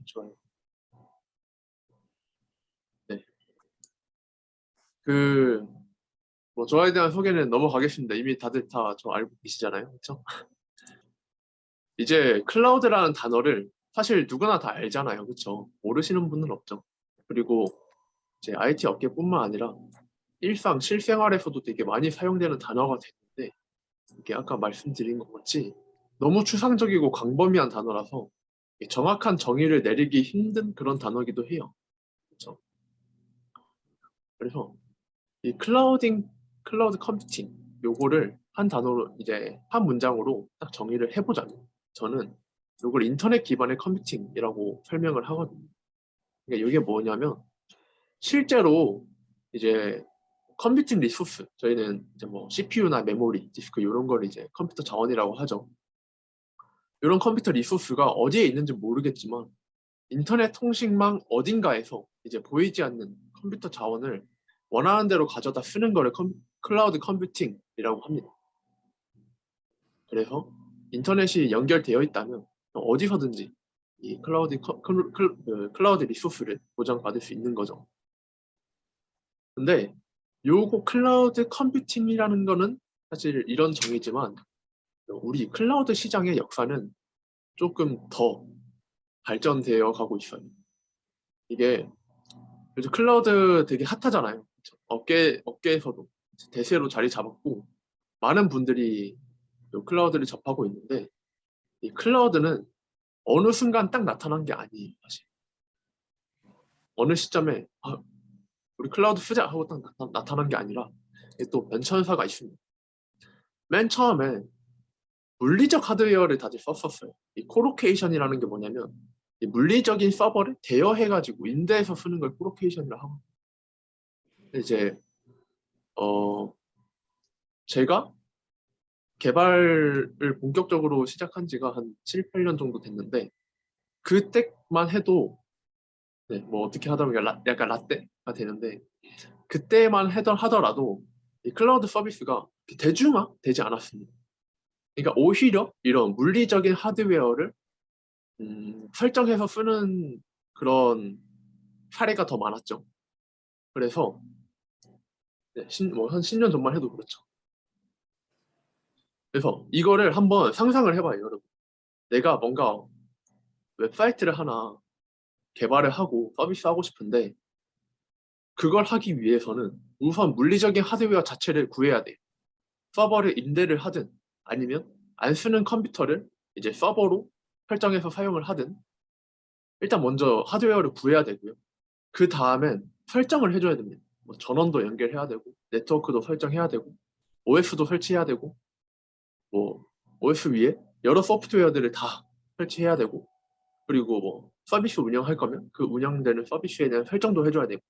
좋아요. 네. 그, 뭐, 저에 대한 소개는 넘어가겠습니다. 이미 다들 다 저 알고 계시잖아요. 그렇죠? 이제 클라우드라는 단어를 사실 누구나 다 알잖아요. 그렇죠? 모르시는 분은 없죠. 그리고 이제 IT 업계뿐만 아니라 일상 실생활에서도 되게 많이 사용되는 단어가 됐는데 이게 아까 말씀드린 것 같이 너무 추상적이고 광범위한 단어라서 정확한 정의를 내리기 힘든 그런 단어이기도 해요. 그렇죠? 그래서 이 클라우드 컴퓨팅 요거를 한 단어로 이제 한 문장으로 딱 정의를 해보자면 저는 요걸 인터넷 기반의 컴퓨팅이라고 설명을 하거든요. 그러니까 이게 뭐냐면 실제로 이제 컴퓨팅 리소스 저희는 이제 뭐 CPU나 메모리, 디스크 이런 걸 이제 컴퓨터 자원이라고 하죠. 이런 컴퓨터 리소스가 어디에 있는지 모르겠지만 인터넷 통신망 어딘가에서 이제 보이지 않는 컴퓨터 자원을 원하는 대로 가져다 쓰는 거를 클라우드 컴퓨팅이라고 합니다. 그래서 인터넷이 연결되어 있다면 어디서든지 이 클라우드 리소스를 보장받을 수 있는 거죠. 근데 요거 클라우드 컴퓨팅이라는 거는 사실 이런 정의지만 우리 클라우드 시장의 역사는 조금 더 발전되어 가고 있어요. 이게 요즘 클라우드 되게 핫하잖아요. 업계에서도 대세로 자리 잡았고 많은 분들이 요 클라우드를 접하고 있는데 이 클라우드는 어느 순간 딱 나타난 게 아니에요. 사실 어느 시점에 우리 클라우드 쓰자 하고 딱 나타난 게 아니라 이게 또 변천사가 있습니다. 맨 처음에 물리적 하드웨어를 다들 썼었어요. 이 코로케이션이라는 게 뭐냐면 이 물리적인 서버를 대여해가지고 인대해서 쓰는 걸 코로케이션이라고 하고 이제 제가 개발을 본격적으로 시작한 지가 한 7, 8년 정도 됐는데 그때만 해도 네, 뭐 어떻게 하다 보니까 약간 라떼가 되는데 그때만 하더라도 이 클라우드 서비스가 대중화되지 않았습니다. 그러니까 오히려 이런 물리적인 하드웨어를 설정해서 쓰는 그런 사례가 더 많았죠. 그래서 네, 뭐한 10년 전만 해도 그렇죠. 그래서 이거를 한번 상상을 해봐요, 여러분. 내가 뭔가 웹사이트를 하나 개발을 하고 서비스하고 싶은데 그걸 하기 위해서는 우선 물리적인 하드웨어 자체를 구해야 돼. 서버를 임대를 하든 아니면 안 쓰는 컴퓨터를 이제 서버로 설정해서 사용을 하든 일단 먼저 하드웨어를 구해야 되고요. 그 다음엔 설정을 해줘야 됩니다. 뭐 전원도 연결해야 되고 네트워크도 설정해야 되고 OS도 설치해야 되고 뭐 OS 위에 여러 소프트웨어들을 다 설치해야 되고 그리고 뭐 서비스 운영할 거면 그 운영되는 서비스에 대한 설정도 해줘야 되고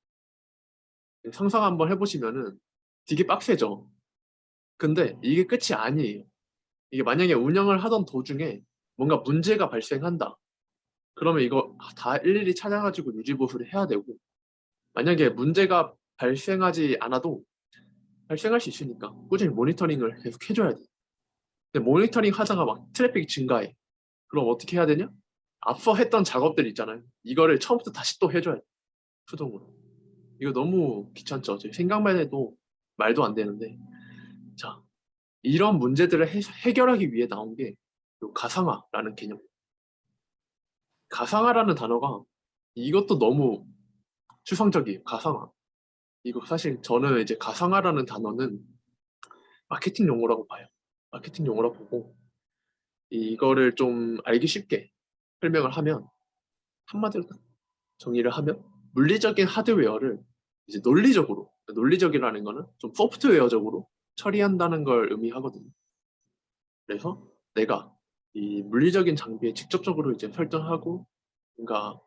상상 한번 해보시면은 되게 빡세죠. 근데 이게 끝이 아니에요. 이게 만약에 운영을 하던 도중에 뭔가 문제가 발생한다. 그러면 이거 다 일일이 찾아가지고 유지보수를 해야 되고 만약에 문제가 발생하지 않아도 발생할 수 있으니까 꾸준히 모니터링을 계속 해줘야 돼. 근데 모니터링 하다가 막 트래픽이 증가해. 그럼 어떻게 해야 되냐? 앞서 했던 작업들 있잖아요. 이거를 처음부터 다시 또 해줘야 돼. 수동으로. 이거 너무 귀찮죠. 생각만 해도 말도 안 되는데. 자, 이런 문제들을 해결하기 위해 나온 게 가상화라는 개념. 가상화라는 단어가 이것도 너무 추상적이에요. 가상화. 이거 사실 저는 이제 가상화라는 단어는 마케팅 용어라고 봐요. 마케팅 용어라고 보고 이거를 좀 알기 쉽게 설명을 하면 한마디로 딱 정의를 하면 물리적인 하드웨어를 이제 논리적이라는 거는 좀 소프트웨어적으로 처리한다는 걸 의미하거든요. 그래서 내가 이 물리적인 장비에 직접적으로 이제 설정하고 뭔가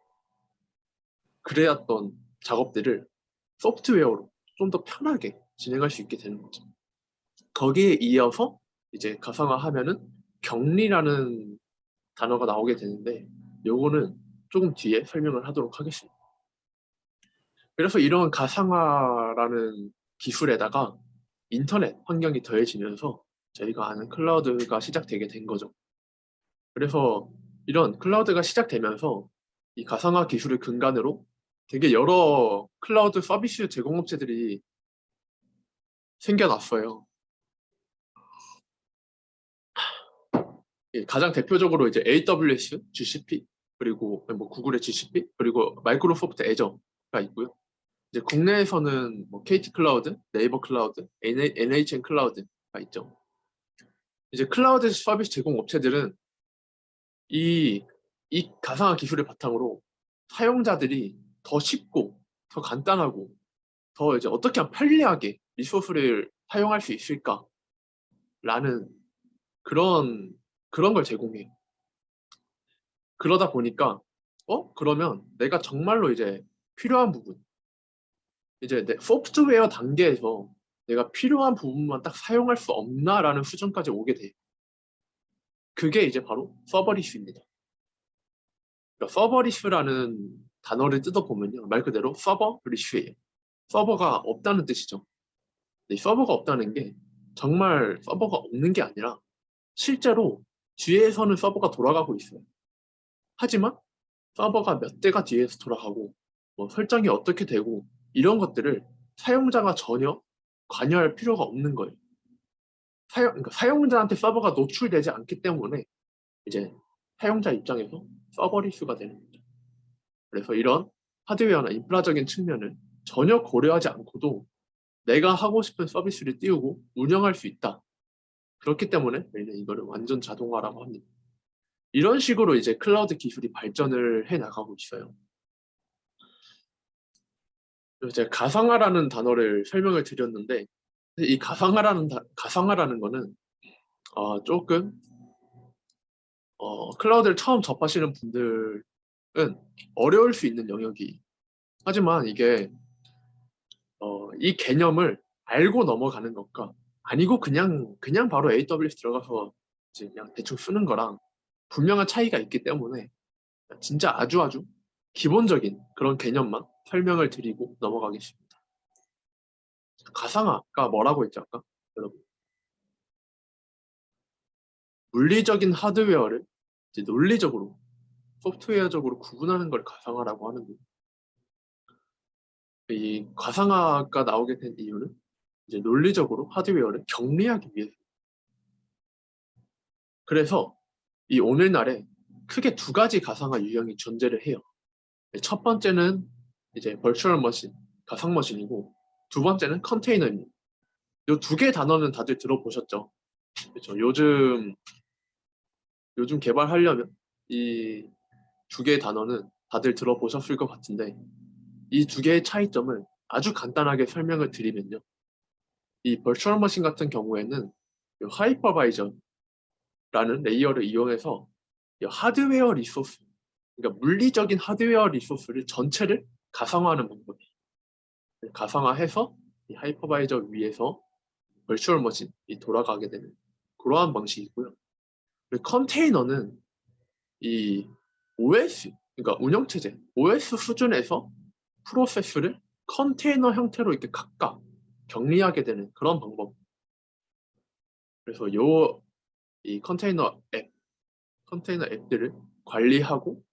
그래왔던 작업들을 소프트웨어로 좀 더 편하게 진행할 수 있게 되는 거죠. 거기에 이어서 이제 가상화하면은 격리라는 단어가 나오게 되는데 요거는 조금 뒤에 설명을 하도록 하겠습니다. 그래서 이런 가상화라는 기술에다가 인터넷 환경이 더해지면서 저희가 아는 클라우드가 시작되게 된 거죠. 그래서 이런 클라우드가 시작되면서 이 가상화 기술을 근간으로 되게 여러 클라우드 서비스 제공업체들이 생겨났어요. 예, 가장 대표적으로 이제 AWS, GCP, 그리고 뭐 구글의 GCP, 그리고 마이크로소프트 애저가 있고요. 이제 국내에서는 뭐 KT 클라우드, 네이버 클라우드, NHN 클라우드가 있죠. 이제 클라우드 서비스 제공 업체들은 이, 이 가상화 기술을 바탕으로 사용자들이 더 쉽고 더 간단하고 더 이제 어떻게 하면 편리하게 리소스를 사용할 수 있을까라는 그런 그런 걸 제공해요. 그러다 보니까 그러면 내가 정말로 이제 필요한 부분, 이제 내 소프트웨어 단계에서 내가 필요한 부분만 딱 사용할 수 없나라는 수준까지 오게 돼요. 그게 이제 바로 서버리스입니다. 그러니까 서버리스라는 단어를 뜯어보면요, 말 그대로 서버리스예요. 서버가 없다는 뜻이죠. 이 서버가 없다는 게 정말 서버가 없는 게 아니라 실제로 뒤에서는 서버가 돌아가고 있어요. 하지만 서버가 몇 대가 뒤에서 돌아가고 뭐 설정이 어떻게 되고 이런 것들을 사용자가 전혀 관여할 필요가 없는 거예요. 그러니까 사용자한테 서버가 노출되지 않기 때문에 이제 사용자 입장에서 서버리스가 되는 거죠. 그래서 이런 하드웨어나 인프라적인 측면을 전혀 고려하지 않고도 내가 하고 싶은 서비스를 띄우고 운영할 수 있다. 그렇기 때문에 저희는 이거를 완전 자동화라고 합니다. 이런 식으로 이제 클라우드 기술이 발전을 해 나가고 있어요. 그래서 제가 가상화라는 단어를 설명을 드렸는데 이 가상화라는 거는 조금 클라우드를 처음 접하시는 분들은 어려울 수 있는 영역이, 하지만 이게 이 개념을 알고 넘어가는 것과 아니고 그냥 바로 AWS 들어가서 이제 그냥 대충 쓰는 거랑 분명한 차이가 있기 때문에 진짜 아주 기본적인 그런 개념만 설명을 드리고 넘어가겠습니다. 가상화가 뭐라고 했죠, 아까? 여러분. 물리적인 하드웨어를 이제 논리적으로, 소프트웨어적으로 구분하는 걸 가상화라고 하는데, 이 가상화가 나오게 된 이유는 이제 논리적으로 하드웨어를 격리하기 위해서. 그래서 이 오늘날에 크게 두 가지 가상화 유형이 존재를 해요. 첫 번째는 이제 버추얼 머신, 가상 머신이고, 두 번째는 컨테이너입니다. 이 두 개 단어는 다들 들어보셨죠? 그렇죠. 요즘 개발하려면 이 두 개의 단어는 다들 들어보셨을 것 같은데, 이 두 개의 차이점을 아주 간단하게 설명을 드리면요. 이 버추얼 머신 같은 경우에는 하이퍼바이저라는 레이어를 이용해서 이 하드웨어 리소스, 그러니까 물리적인 하드웨어 리소스를 전체를 가상화하는 방법이에요. 가상화해서 이 하이퍼바이저 위에서 버추얼 머신이 돌아가게 되는 그러한 방식이고요. 그리고 컨테이너는 이 OS, 그러니까 운영체제, OS 수준에서 프로세스를 컨테이너 형태로 이렇게 각각 격리하게 되는 그런 방법. 그래서 이 컨테이너 앱들을 관리하고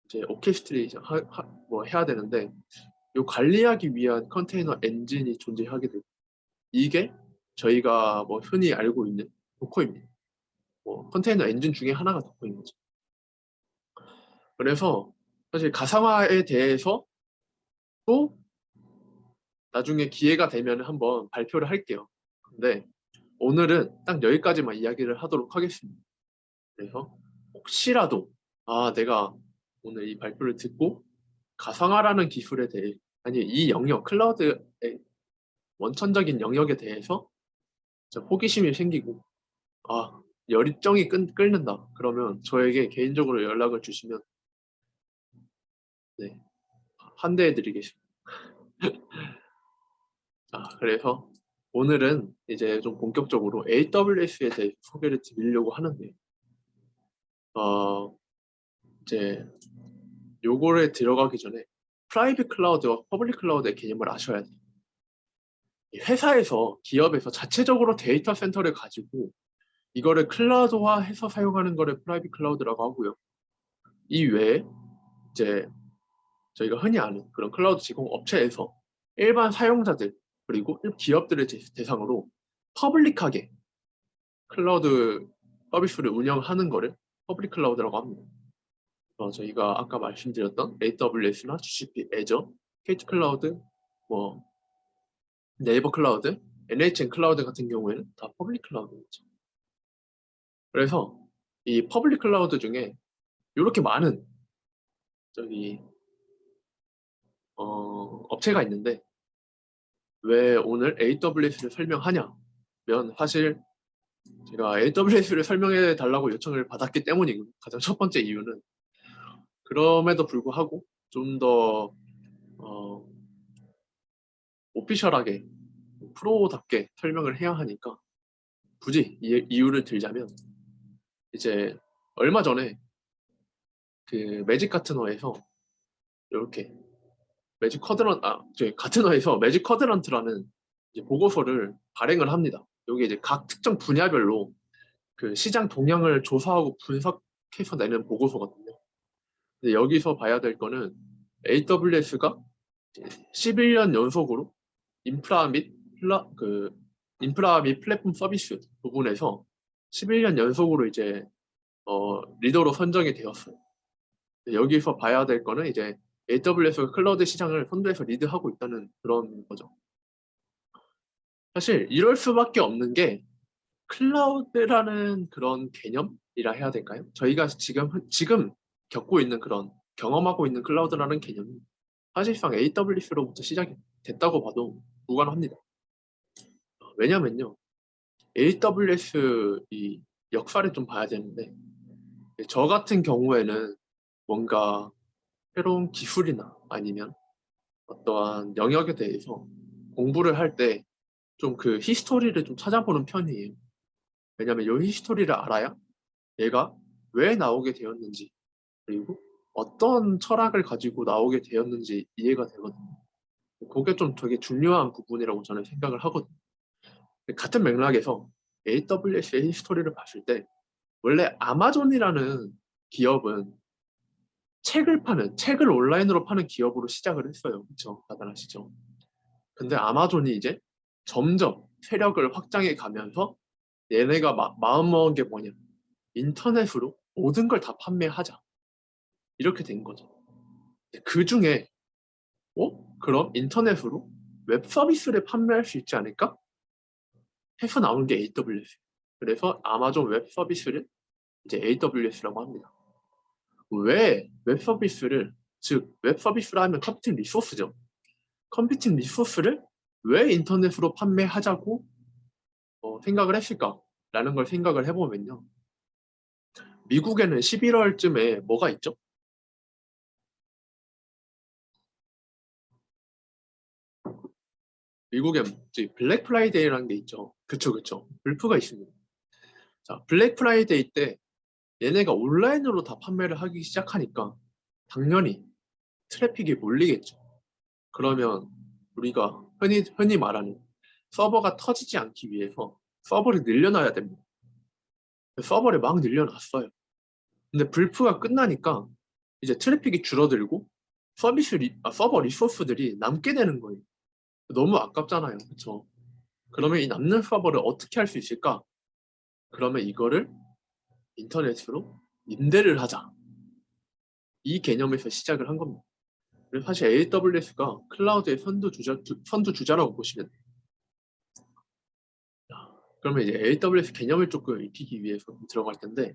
이제 오케스트레이션 뭐 해야 되는데, 이 관리하기 위한 컨테이너 엔진이 존재하게 되고, 이게 저희가 뭐 흔히 알고 있는 도커입니다. 뭐 컨테이너 엔진 중에 하나가 도커인 거죠. 그래서 사실 가상화에 대해서 또 나중에 기회가 되면 한번 발표를 할게요. 근데 오늘은 딱 여기까지만 이야기를 하도록 하겠습니다. 그래서 혹시라도 내가 오늘 이 발표를 듣고 가상화라는 기술에 대해, 아니 이 영역, 클라우드의 원천적인 영역에 대해서 호기심이 생기고 열정이 끓는다. 그러면 저에게 개인적으로 연락을 주시면 네, 환대해드리겠습니다. 그래서 오늘은 이제 좀 본격적으로 AWS에 대해 소개를 드리려고 하는데, 이제 요거를 들어가기 전에 프라이빗 클라우드와 퍼블릭 클라우드의 개념을 아셔야 돼요. 회사에서, 기업에서 자체적으로 데이터 센터를 가지고 이거를 클라우드화해서 사용하는 거를 프라이빗 클라우드라고 하고요. 이 외에 이제 저희가 흔히 아는 그런 클라우드 제공 업체에서 일반 사용자들 그리고 기업들을 대상으로 퍼블릭하게 클라우드 서비스를 운영하는 거를 퍼블릭 클라우드라고 합니다. 저희가 아까 말씀드렸던 AWS나 GCP, Azure, KT 클라우드, 뭐 네이버 클라우드, NHN 클라우드 같은 경우에는 다 퍼블릭 클라우드죠. 그래서 이 퍼블릭 클라우드 중에 이렇게 많은 저기 업체가 있는데 왜 오늘 AWS를 설명하냐면 사실 제가 AWS를 설명해 달라고 요청을 받았기 때문이고 가장 첫 번째 이유는 그럼에도 불구하고 좀 더 오피셜하게 프로답게 설명을 해야 하니까 굳이 이유를 들자면 이제 얼마 전에 그 매직 가트너에서 이렇게 매직 쿼드런트 저희 가트너에서 매직 쿼드런트라는 이제 보고서를 발행을 합니다. 여기 이제 각 특정 분야별로 그 시장 동향을 조사하고 분석해서 내는 보고서거든요. 근데 여기서 봐야 될 거는 AWS가 11년 연속으로 인프라 및 인프라 및 플랫폼 서비스 부분에서 11년 연속으로 이제 리더로 선정이 되었어요. 여기서 봐야 될 거는 이제 AWS가 클라우드 시장을 선두에서 리드하고 있다는 그런 거죠. 사실 이럴 수밖에 없는 게 클라우드라는 그런 개념이라 해야 될까요? 저희가 지금 겪고 있는 그런 경험하고 있는 클라우드라는 개념이 사실상 AWS로부터 시작이 됐다고 봐도 무관합니다. 왜냐면요, AWS 이 역사를 좀 봐야 되는데 저 같은 경우에는 뭔가 새로운 기술이나 아니면 어떠한 영역에 대해서 공부를 할 때 좀 그 히스토리를 좀 찾아보는 편이에요. 왜냐면 이 히스토리를 알아야 얘가 왜 나오게 되었는지 그리고 어떤 철학을 가지고 나오게 되었는지 이해가 되거든요. 그게 좀 되게 중요한 부분이라고 저는 생각을 하거든요. 같은 맥락에서 AWS의 히스토리를 봤을 때 원래 아마존이라는 기업은 책을 온라인으로 파는 기업으로 시작을 했어요. 그렇죠? 다들 아시죠? 근데 아마존이 이제 점점 세력을 확장해 가면서 얘네가 마음먹은 게 뭐냐? 인터넷으로 모든 걸 다 판매하자. 이렇게 된 거죠. 그 중에 그럼 인터넷으로 웹 서비스를 판매할 수 있지 않을까? 해서 나온 게 AWS. 그래서 아마존 웹 서비스를 이제 AWS라고 합니다. 왜 웹 서비스를, 즉 웹 서비스라 하면 컴퓨팅 리소스죠. 컴퓨팅 리소스를 왜 인터넷으로 판매하자고 생각을 했을까라는 걸 생각을 해보면요. 미국에는 11월쯤에 뭐가 있죠? 미국에 블랙 프라이데이라는 게 있죠. 그쵸, 그쵸. 불프가 있습니다. 자, 블랙 프라이데이 때 얘네가 온라인으로 다 판매를 하기 시작하니까 당연히 트래픽이 몰리겠죠. 그러면 우리가 흔히 말하는 서버가 터지지 않기 위해서 서버를 늘려놔야 됩니다. 서버를 막 늘려놨어요. 근데 불프가 끝나니까 이제 트래픽이 줄어들고 서버 리소스들이 남게 되는 거예요. 너무 아깝잖아요. 그쵸? 그러면 이 남는 서버를 어떻게 할 수 있을까? 그러면 이거를 인터넷으로 임대를 하자. 이 개념에서 시작을 한 겁니다. 그래서 사실 AWS가 클라우드의 선두주자라고 보시면 돼요. 그러면 이제 AWS 개념을 조금 익히기 위해서 들어갈 텐데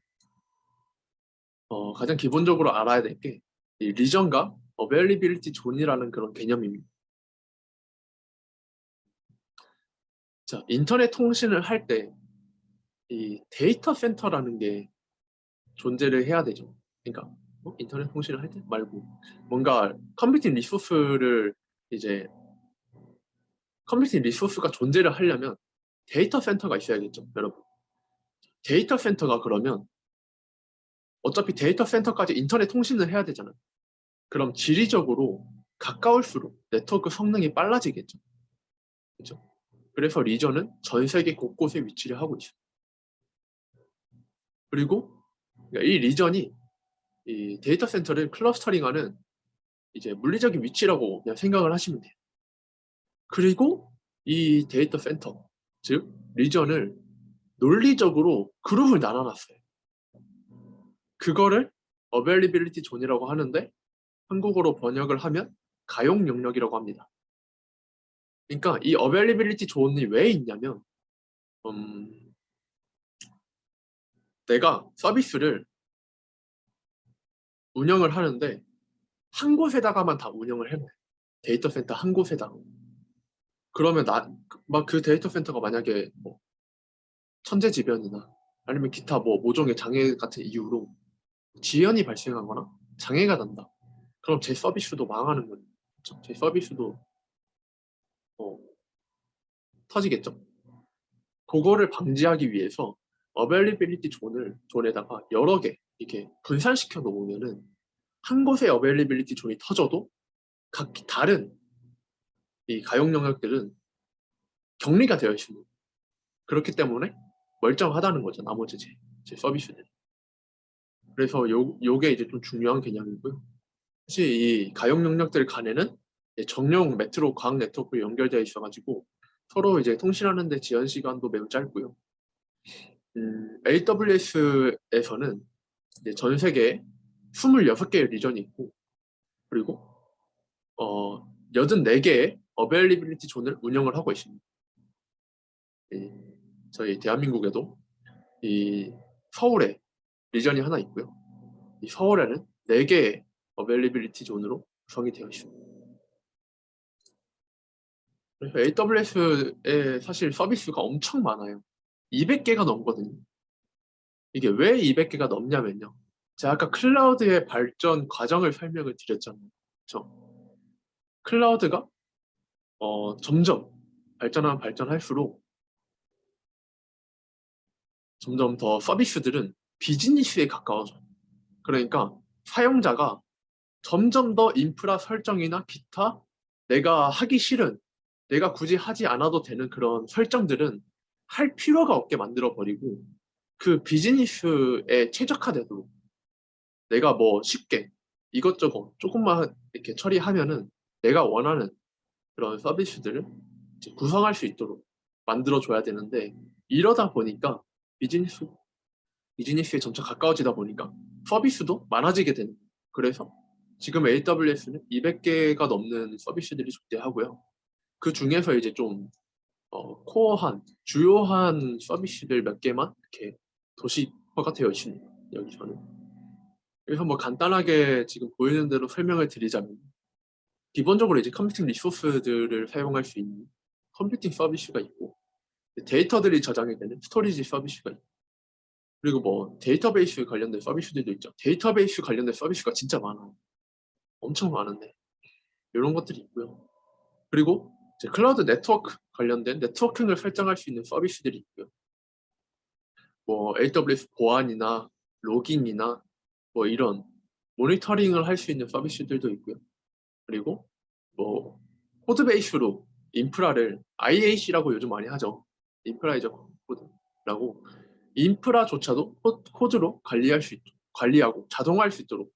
가장 기본적으로 알아야 될 게 리전과 어베일리빌리티 존이라는 그런 개념입니다. 자, 인터넷 통신을 할 때 이 데이터 센터라는 게 존재를 해야 되죠. 그러니까 인터넷 통신을 할 때 말고 뭔가 이제 컴퓨팅 리소스가 존재를 하려면 데이터 센터가 있어야겠죠, 여러분. 데이터 센터가 그러면 어차피 데이터 센터까지 인터넷 통신을 해야 되잖아요. 그럼 지리적으로 가까울수록 네트워크 성능이 빨라지겠죠. 그렇죠? 그래서 리전은 전 세계 곳곳에 위치를 하고 있어요. 그리고 이 리전이 이 데이터 센터를 클러스터링하는 이제 물리적인 위치라고 그냥 생각을 하시면 돼요. 그리고 이 데이터 센터, 즉 리전을 논리적으로 그룹을 나눠놨어요. 그거를 어베일리빌리티 존이라고 하는데 한국어로 번역을 하면 가용 영역이라고 합니다. 그러니까 이 어베일리빌리티 존이 왜 있냐면 내가 서비스를 운영을 하는데 한 곳에다가만 다 운영을 해놔요. 데이터 센터 한 곳에다가. 그러면 막 그 데이터 센터가 만약에 뭐 천재지변이나 아니면 기타 뭐 모종의 장애 같은 이유로 지연이 발생하거나 장애가 난다. 그럼 제 서비스도 망하는 거예요. 그렇죠? 제 서비스도 어, 터지겠죠. 그거를 방지하기 위해서 어베일리빌리티 존에다가 여러 개 이렇게 분산시켜 놓으면은 한 곳에 어베일리빌리티 존이 터져도 각기 다른 이 가용 영역들은 격리가 되어 있습니다. 그렇기 때문에 멀쩡하다는 거죠. 나머지 제 서비스는. 그래서 요게 이제 좀 중요한 개념이고요. 사실 이 가용 영역들 간에는 정령 메트로 광 네트워크 연결되어 있어가지고 서로 이제 통신하는데 지연 시간도 매우 짧고요. AWS에서는 이제 전 세계에 26개의 리전이 있고 그리고 84개의 어베일리빌리티 존을 운영을 하고 있습니다. 저희 대한민국에도 이 서울에 리전이 하나 있고요. 이 서울에는 4개의 어베일리빌리티 존으로 구성이 되어 있습니다. 그래서 AWS에 사실 서비스가 엄청 많아요. 200개가 넘거든요. 이게 왜 200개가 넘냐면요. 제가 아까 클라우드의 발전 과정을 설명을 드렸잖아요. 그렇죠? 클라우드가 점점 발전할수록 점점 더 서비스들은 비즈니스에 가까워져요. 그러니까 사용자가 점점 더 인프라 설정이나 기타 내가 하기 싫은 내가 굳이 하지 않아도 되는 그런 설정들은 할 필요가 없게 만들어 버리고 그 비즈니스에 최적화되도록 내가 뭐 쉽게 이것저것 조금만 이렇게 처리하면은 내가 원하는 그런 서비스들을 이제 구성할 수 있도록 만들어줘야 되는데 이러다 보니까 비즈니스, 비즈니스에 점차 가까워지다 보니까 서비스도 많아지게 되는 거예요. 그래서 지금 AWS는 200개가 넘는 서비스들이 존재하고요. 그 중에서 이제 좀 코어한, 주요한 서비스들 몇 개만 이렇게 도식화가 되어 있습니다. 여기서는. 그래서 뭐 간단하게 지금 보이는 대로 설명을 드리자면 기본적으로 이제 컴퓨팅 리소스들을 사용할 수 있는 컴퓨팅 서비스가 있고 데이터들이 저장이 되는 스토리지 서비스가 있고 그리고 뭐 데이터베이스 관련된 서비스들도 있죠. 데이터베이스 관련된 서비스가 진짜 많아요. 엄청 많은데 이런 것들이 있고요. 그리고 이제 클라우드 네트워크 관련된 네트워킹을 설정할 수 있는 서비스들이 있고요. 뭐 AWS 보안이나 로깅이나 뭐 이런 모니터링을 할 수 있는 서비스들도 있고요. 그리고 뭐 코드 베이스로 인프라를 IAC라고 요즘 많이 하죠. 인프라이저 코드라고 인프라조차도 코드로 관리하고 자동화할 수 있도록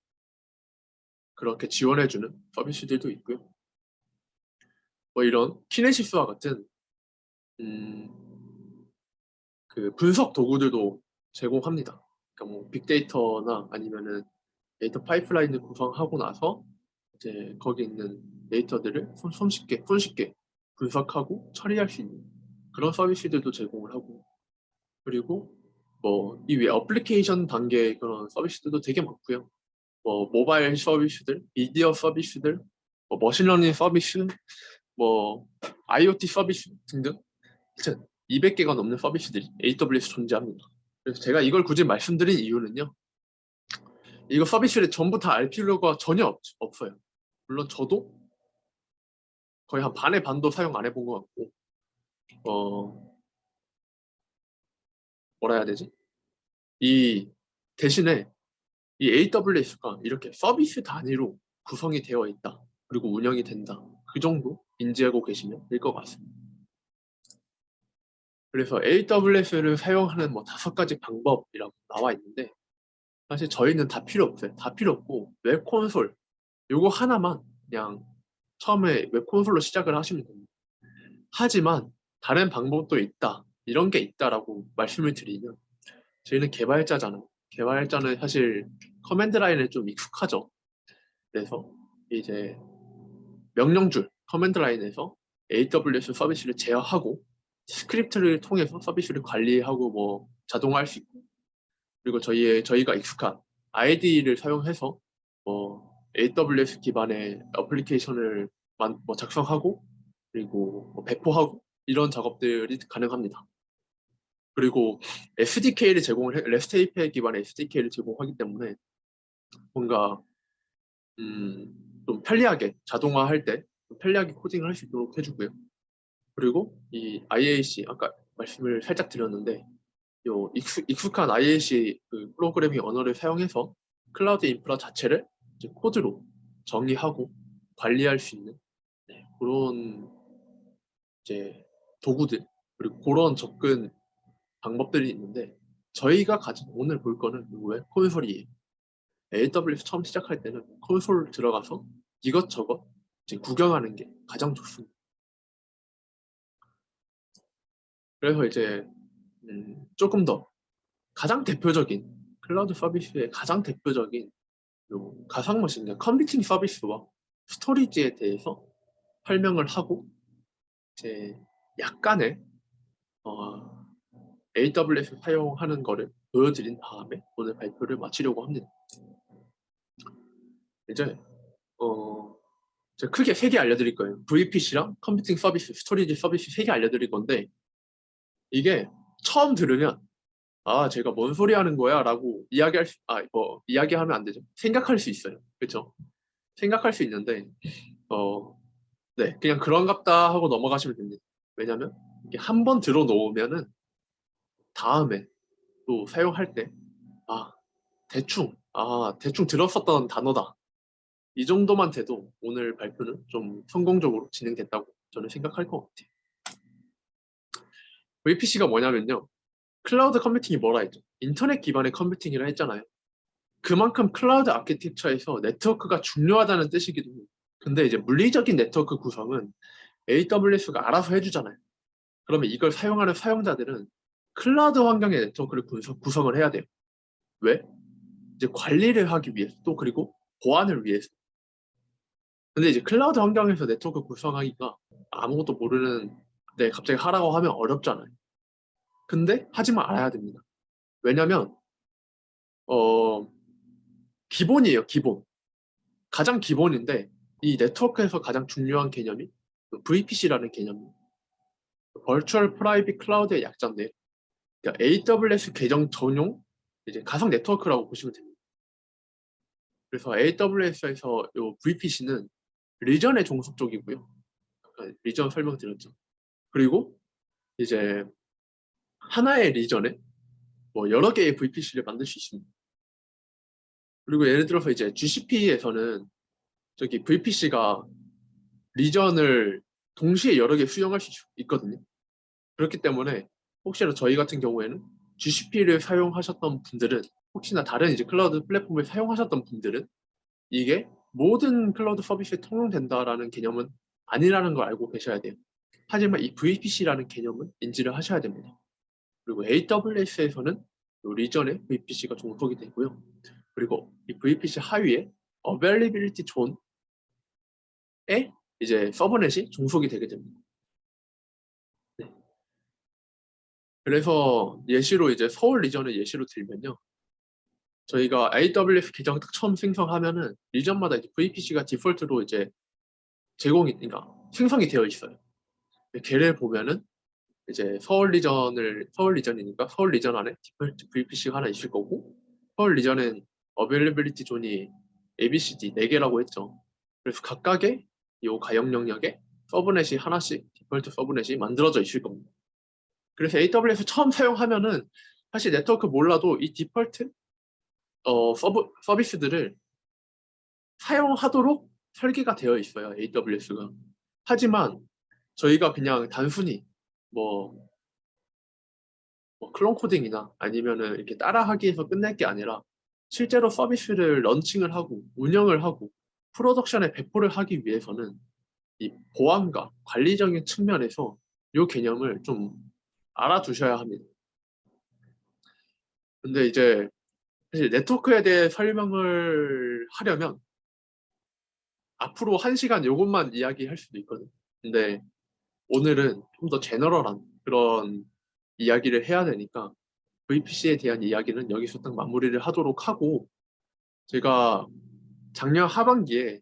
그렇게 지원해주는 서비스들도 있고요. 뭐 이런 키네시스와 같은 그 분석 도구들도 제공합니다. 그러니까 뭐 빅데이터나 아니면은 데이터 파이프라인을 구성하고 나서 이제 거기 있는 데이터들을 손쉽게 분석하고 처리할 수 있는 그런 서비스들도 제공을 하고 그리고 뭐 이 위에 어플리케이션 단계의 그런 서비스들도 되게 많고요. 뭐 모바일 서비스들, 미디어 서비스들, 뭐 머신러닝 서비스, 뭐 IoT 서비스 등등 200개가 넘는 서비스들이 AWS 존재합니다. 그래서 제가 이걸 굳이 말씀드린 이유는요. 이거 서비스를 전부 다 알 필요가 전혀 없어요. 물론 저도 거의 한 반의 반도 사용 안 해본 것 같고 뭐라 해야 되지? 이 대신에 이 AWS가 이렇게 서비스 단위로 구성이 되어 있다. 그리고 운영이 된다. 그 정도 인지하고 계시면 될 것 같습니다. 그래서 AWS를 사용하는 뭐 5가지 방법이라고 나와 있는데 사실 저희는 다 필요 없어요. 다 필요 없고 웹 콘솔 요거 하나만 그냥 처음에 웹 콘솔로 시작을 하시면 됩니다. 하지만 다른 방법도 있다. 이런 게 있다라고 말씀을 드리면 저희는 개발자잖아요. 개발자는 사실 커맨드 라인에 좀 익숙하죠. 그래서 이제 명령줄 커맨드 라인에서 AWS 서비스를 제어하고 스크립트를 통해서 서비스를 관리하고 뭐 자동화할 수 있고 그리고 저희가 익숙한 IDE를 사용해서 뭐 AWS 기반의 어플리케이션을 뭐 작성하고 그리고 뭐 배포하고 이런 작업들이 가능합니다. 그리고 SDK를 REST API 기반의 SDK를 제공하기 때문에 뭔가 좀 편리하게 자동화할 때 편리하게 코딩을 할 수 있도록 해주고요. 그리고 이 IAC 아까 말씀을 살짝 드렸는데 요 익숙한 IAC 그 프로그래밍 언어를 사용해서 클라우드 인프라 자체를 이제 코드로 정의하고 관리할 수 있는 그런 이제 도구들 그리고 그런 접근 방법들이 있는데 저희가 가진 오늘 볼 거는 웹 콘솔이에요. AWS 처음 시작할 때는 콘솔 들어가서 이것저것 이제 구경하는 게 가장 좋습니다. 그래서 이제 조금 더 가장 대표적인 클라우드 서비스의 가장 대표적인 요 가상머신, 컴퓨팅 서비스와 스토리지에 대해서 설명을 하고 이제 약간의 AWS 사용하는 거를 보여드린 다음에 오늘 발표를 마치려고 합니다. 이제 제가 크게 3개 알려드릴 거예요. VPC랑 컴퓨팅 서비스, 스토리지 서비스 3개 알려드릴 건데 이게 처음 들으면 아 제가 뭔 소리 하는 거야 라고 이야기하면 안 되죠. 생각할 수 있어요. 그렇죠? 생각할 수 있는데 네 그냥 그런갑다 하고 넘어가시면 됩니다. 왜냐면 이게 한 번 들어놓으면은 다음에 또 사용할 때 아 대충 들었었던 단어다. 이 정도만 돼도 오늘 발표는 좀 성공적으로 진행됐다고 저는 생각할 것 같아요. VPC가 뭐냐면요. 클라우드 컴퓨팅이 뭐라 했죠? 인터넷 기반의 컴퓨팅이라 했잖아요. 그만큼 클라우드 아키텍처에서 네트워크가 중요하다는 뜻이기도 해요. 근데 이제 물리적인 네트워크 구성은 AWS가 알아서 해주잖아요. 그러면 이걸 사용하는 사용자들은 클라우드 환경의 네트워크를 구성을 해야 돼요. 왜? 이제 관리를 하기 위해서 또 그리고 보안을 위해서. 근데 이제 클라우드 환경에서 네트워크 구성하기가 아무것도 모르는데 갑자기 하라고 하면 어렵잖아요. 근데 하지만 알아야 됩니다. 왜냐면 기본이에요. 기본. 가장 기본인데 이 네트워크에서 가장 중요한 개념이 VPC라는 개념입니다. Virtual Private Cloud의 약자인데 그러니까 AWS 계정 전용 이제 가상 네트워크라고 보시면 됩니다. 그래서 AWS에서 이 VPC는 리전의 종속 쪽이고요. 리전 설명드렸죠. 그리고 이제 하나의 리전에 뭐 여러 개의 VPC를 만들 수 있습니다. 그리고 예를 들어서 이제 GCP에서는 저기 VPC가 리전을 동시에 여러 개 수용할 수 있거든요. 그렇기 때문에 혹시나 저희 같은 경우에는 GCP를 사용하셨던 분들은 혹시나 다른 이제 클라우드 플랫폼을 사용하셨던 분들은 이게 모든 클라우드 서비스에 통용된다라는 개념은 아니라는 걸 알고 계셔야 돼요. 하지만 이 VPC라는 개념은 인지를 하셔야 됩니다. 그리고 AWS에서는 리전에 VPC가 종속이 되고요. 그리고 이 VPC 하위에 Availability Zone에 이제 서브넷이 종속이 되게 됩니다. 네. 그래서 예시로 이제 서울 리전을 예시로 들면요. 저희가 AWS 계정 딱 처음 생성하면은 리전마다 이제 VPC가 디폴트로 이제 그러니까 생성이 되어 있어요. 걔를 보면은 이제 서울 리전이니까 서울 리전 안에 디폴트 VPC가 하나 있을 거고 서울 리전은 어베일리빌리티 존이 ABCD 4개라고 했죠. 그래서 각각의 이 가역 영역에 서브넷이 하나씩 디폴트 서브넷이 만들어져 있을 겁니다. 그래서 AWS 처음 사용하면은 사실 네트워크 몰라도 이 디폴트 서비스들을 사용하도록 설계가 되어 있어요. AWS가. 하지만 저희가 그냥 단순히 뭐 클론 코딩이나 아니면은 이렇게 따라하기에서 끝낼 게 아니라 실제로 서비스를 런칭을 하고 운영을 하고 프로덕션에 배포를 하기 위해서는 이 보안과 관리적인 측면에서 이 개념을 좀 알아두셔야 합니다. 근데 이제 사실 네트워크에 대해 설명을 하려면 앞으로 1시간 요것만 이야기할 수도 있거든. 근데 오늘은 좀 더 제너럴한 그런 이야기를 해야 되니까 VPC에 대한 이야기는 여기서 딱 마무리를 하도록 하고, 제가 작년 하반기에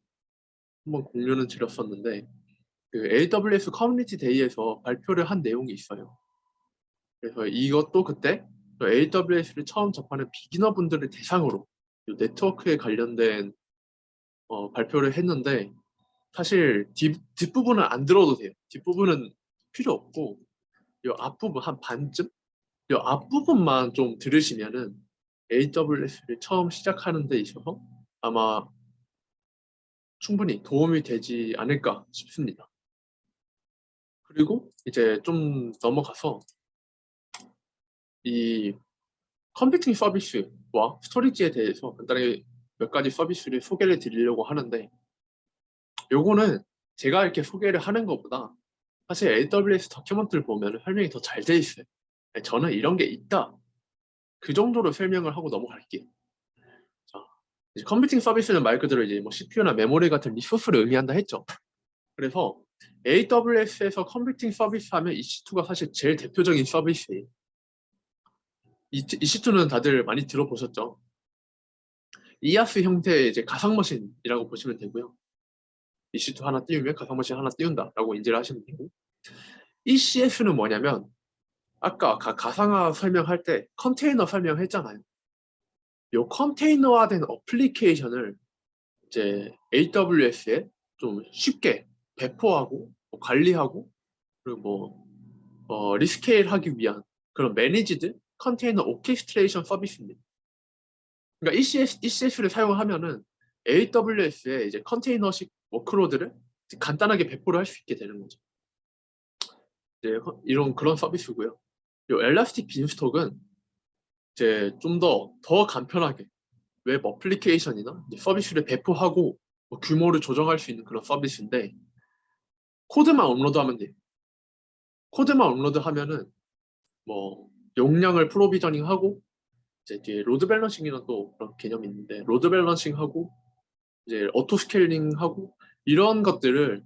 한번 공유는 드렸었는데 그 AWS 커뮤니티 데이에서 발표를 한 내용이 있어요. 그래서 이것도 그때 AWS를 처음 접하는 비기너 분들을 대상으로 이 네트워크에 관련된 발표를 했는데, 사실 뒷부분은 안 들어도 돼요. 뒷부분은 필요 없고 이 앞부분 한 반쯤? 이 앞부분만 좀 들으시면은 AWS를 처음 시작하는 데 있어서 아마 충분히 도움이 되지 않을까 싶습니다. 그리고 이제 좀 넘어가서 이 컴퓨팅 서비스와 스토리지에 대해서 간단하게 몇 가지 서비스를 소개를 드리려고 하는데, 요거는 제가 이렇게 소개를 하는 것보다 사실 AWS 다큐멘터리를 보면 설명이 더 잘 돼 있어요. 저는 이런 게 있다, 그 정도로 설명을 하고 넘어갈게요. 자, 이제 컴퓨팅 서비스는 말 그대로 이제 뭐 CPU나 메모리 같은 리소스를 의미한다 했죠. 그래서 AWS에서 컴퓨팅 서비스 하면 EC2가 사실 제일 대표적인 서비스예요. EC2는 다들 많이 들어보셨죠? 이아스 형태의 이제 가상머신이라고 보시면 되고요. EC2 하나 띄우면 가상머신 하나 띄운다라고 인지를 하시면 되고, ECS는 뭐냐면 아까 가상화 설명할 때 컨테이너 설명했잖아요. 이 컨테이너화된 어플리케이션을 이제 AWS에 좀 쉽게 배포하고 뭐 관리하고 그리고 뭐 리스케일 하기 위한 그런 매니지드 컨테이너 오케스트레이션 서비스입니다. 그러니까 ECS를 사용하면은 AWS에 이제 컨테이너식 워크로드를 간단하게 배포를 할 수 있게 되는 거죠. 이제 이런 그런 서비스고요. 이 엘라스틱 빈스톡은 이제 좀 더 간편하게 웹 어플리케이션이나 서비스를 배포하고 뭐 규모를 조정할 수 있는 그런 서비스인데, 코드만 업로드하면 돼요. 코드만 업로드하면은 뭐 용량을 프로비저닝하고 이제 뒤에 로드 밸런싱이라는 또 그런 개념이 있는데, 로드 밸런싱하고 이제 오토 스케일링하고 이런 것들을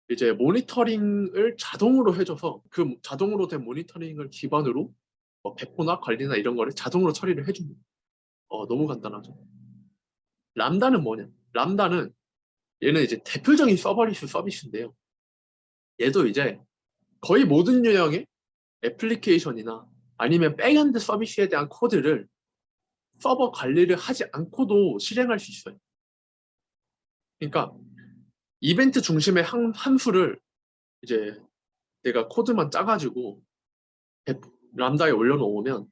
이제 모니터링을 자동으로 해줘서 그 자동으로 된 모니터링을 기반으로 뭐 배포나 관리나 이런 거를 자동으로 처리를 해줍니다. 너무 간단하죠. 람다는 뭐냐? 람다는 얘는 이제 대표적인 서버리스 서비스인데요. 얘도 이제 거의 모든 유형의 애플리케이션이나 아니면 백엔드 서비스에 대한 코드를 서버 관리를 하지 않고도 실행할 수 있어요. 그러니까 이벤트 중심의 함수를 이제 내가 코드만 짜가지고 람다에 올려놓으면